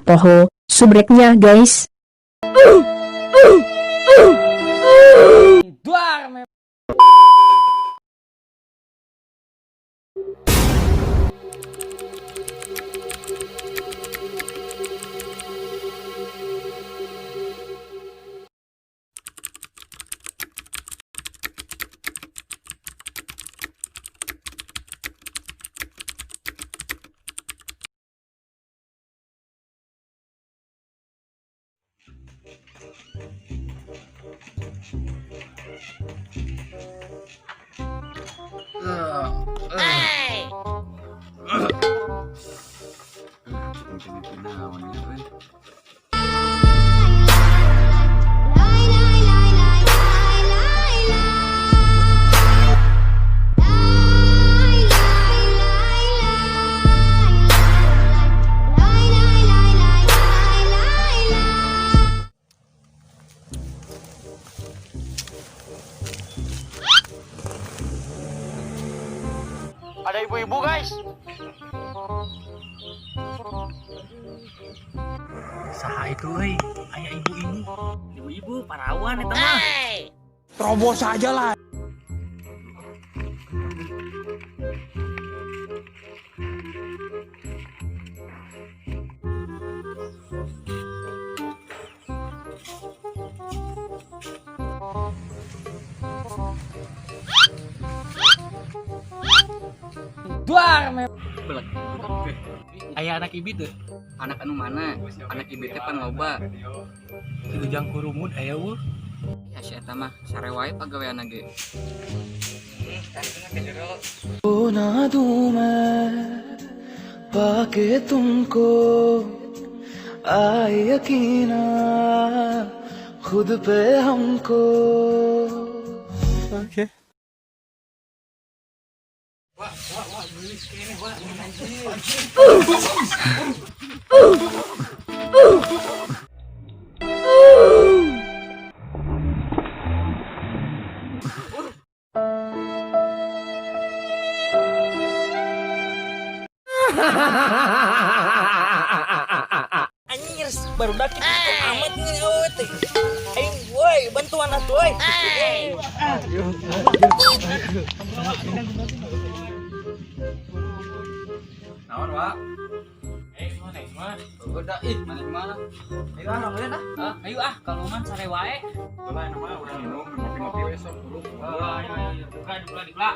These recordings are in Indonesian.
poho, subreknya guys. Ada ibu-ibu guys. Saha itu euy, aya ibu ini. Ibu-ibu parawan eta mah. Terobos aja lah. Aya anak ibi teu? Anak anu mana? Anak ibu teh pan loba. Di ujang kurumut aya eueuh. Ya si eta mah sare wae pagaweana ge. ना दूं मैं पाके तुमको आए यकीना खुद पे हमको Anjir, baru dak kitu amat ngeuy eueuh teh. Aing woi, bantuan atuh euy. Naon, Wak? Mana? Udah mana? Ayo boleh dah. Ayo kalau man sare wae. Udah nama udah minum, ngopi-ngopi besok dulu. Ayo. Dikla.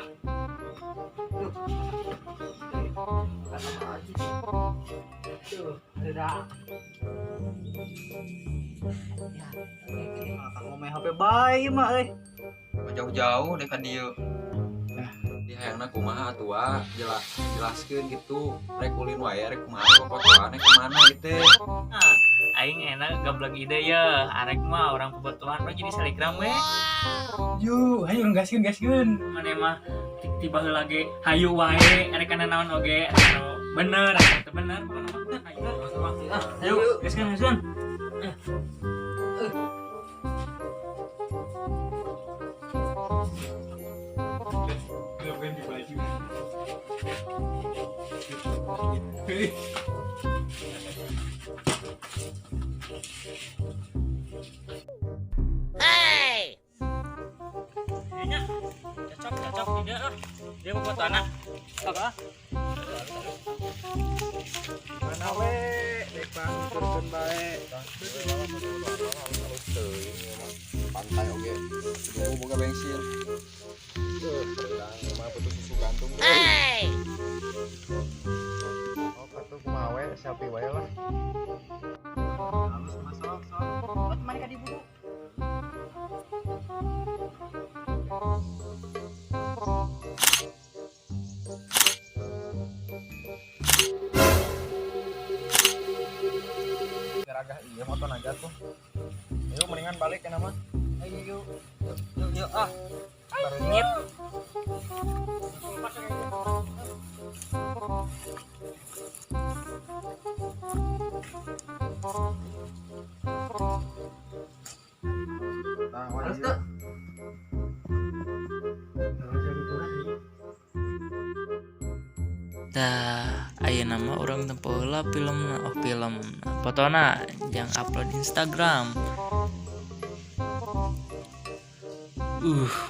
Ngomong HP bae mah euy. Jauh-jauh deh kan dieu. Di hayangna kumaha atuh, jelaskeun gitu. Rek ulin wae, rek kumaha fotoane kemana gitu. Aing enak gablag ide ya. Arek mah orang kebetulan mah jadi selebgram we. Yo, ayo gaskeun. Mane mah tiba heula ge hayu wae, arek kana naon oge. Bener, eta bener. Ayo, gaskeun. Ganti baju. Kayaknya cocok tidak ah. Dia mau foto anak. Apa? Mana we? Dek Bang, turun bae. Pantai oge. Kudu boga bensin. Mah butuh susu gantung. Oh, katuh kumaha we, sapi wae lah. Halus masuk. Buat mari ka di buku. Geragah iya motor aja tuh. Ayo mendingan balik ya nama. Ayo yuk ah. Baru nyet. Nah, harus tuh. dah Aya nama orang tempo heula film fotona jang upload di Instagram.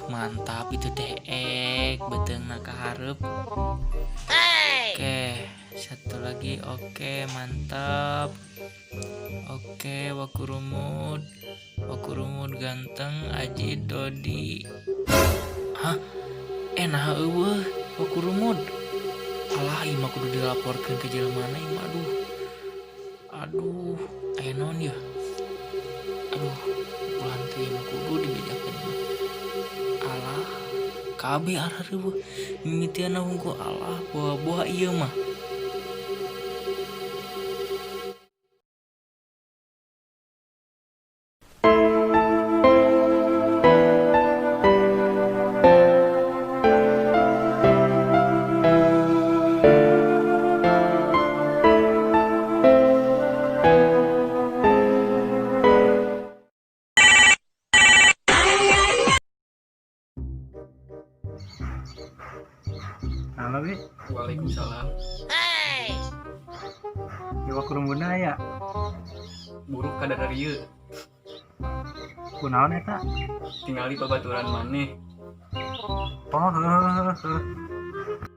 Mantap itu teh beteung ka hareup. Oke, satu lagi. Oke, mantap. Oke, Wakurumud ganteng, Aji Dodi. Hah? Nah eueuh Wakurumud. Alah, ima kudu dilaporkeun ke jelema ima. Aduh, aya naon ya? Aduh, ulah teh ima kudu dibejakeun. Alah, kabeh areueuh mimitianna hungkul alah buah-buah ieu mah. Halo Bi, Waalaikumsalam. Iwa kurumuna ya. Buruk kadar ieu. Kunaon eta? Tingali babaturan maneh. Oh, heuh.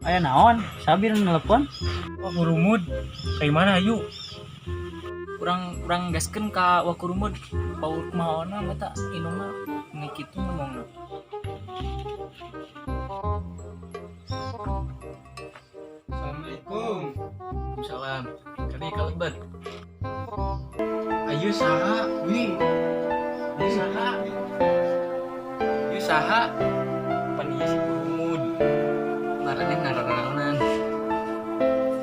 Aya naon? Sabir nelpon? Wakurumud. Kayak mana ayu? Urang gaskeun ka Wakurumud. Paur kumaona eta inungna nu kitu ngomongna. Assalamualaikum. Waalaikumsalam. Kali kalebet. Ayo saha, Wi. Ayo saha. Ayo saha. Pan ieu si Kurumud. Ngaranna ngararangan.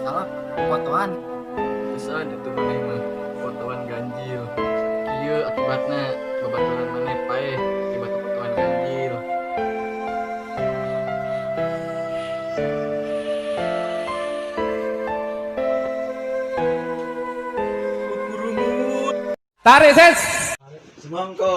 Salah fotoan. Bisa atuh maneh mah fotoan ganjil. Ieu akibatna babaturan maneh paeh akibat fotoan ganjil. Tarik ses. Semangko.